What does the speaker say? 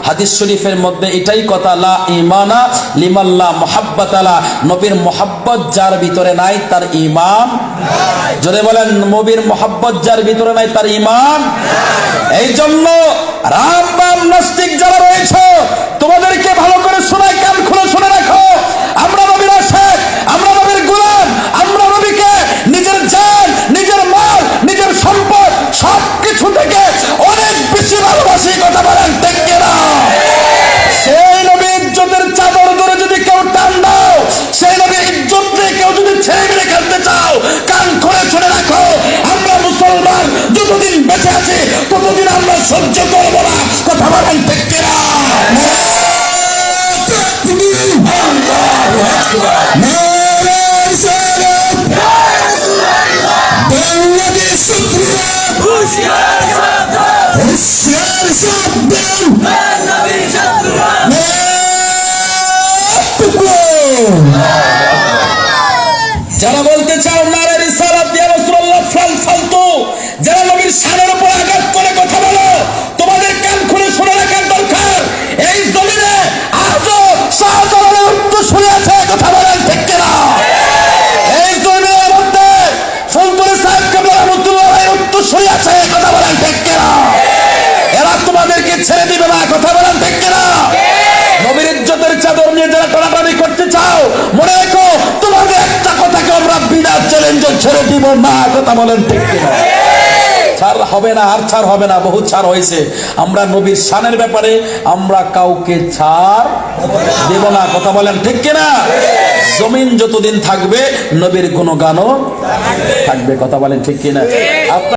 হাদিস শরীফের মধ্যে এটাই কথা, লা ঈমানা লিমাল্লা মুহাব্বাতালা, নবীর মুহাব্বত যার ভিতরে নাই তার ঈমান নাই। জোরে বলেন, নবীর মুহাব্বত যার ভিতরে নাই তার ঈমান নাই। এই জন্য রামবাম নাস্তিক যারা রয়েছে তোমাদেরকে ভালো করে শোনায়, কান খুলে শুনে রাখো। আমরা নবীর আশিক, আমরা নবীর গোলাম, আমরা নবীকে নিজের জান, নিজের মাল, নিজের সম্পদ সবকিছু থেকে অনেক বেশি ভালোবাসি। কথা বলেন ঠিক কিনা? সেই নবীর ইজ্জতের চাদর ধরে যদি কেউ টান দাও, সেই নবীর ইজ্জত নিয়ে কেউ যদি ছেড়ে মেরে খেলতে চাও, কান খুলে শুনে রাখো, আমরা মুসলমান যতদিন বেঁচে আছি ততদিন আমরা সহ্য করব না। কথা বলেন ঠিক কিনা? যারা বলতে চাও নারে রিসালাত ইয়া রাসূলুল্লাহ ফালতু, যারা নবীর শানের উপর আঘাত করে কথা বলো, তোমাদের কান খুলে শুনে রাখার দরকার। এই জমিনে আজও শাহজালালের উত্তরসূরি আছে। কথা বলেন ঠিক কিনা? এই জমিনের মধ্যে ফুলপুরে সাহেব কেবলা রাহমাতুল্লাহর উত্তরসূরি আছে। কথা বলেন ঠিক কিনা? এরা তোমাদেরকে ছেড়ে দিবে না। কথা বলেন ঠিক কিনা? নবীর ইজ্জতের চাদর নিয়ে যারা টানাটানি করতে চাও, মনে রেখো তোমাদের একটা কথাকে আমরা বিনা চ্যালেঞ্জে ছেড়ে দিব না। কথা বলেন ঠিক কিনা? ছাড় হবে না, আর ছাড় হবে না, বহুত ছাড় হয়েছে। আমরা নবীর শানের ব্যাপারে আমরা কাউকে ছাড় দেব না। কথা বলেন ঠিক কিনা? জমিন যতদিন থাকবে নবীর গুণগানও থাকবে। কথা বলেন ঠিক কিনা?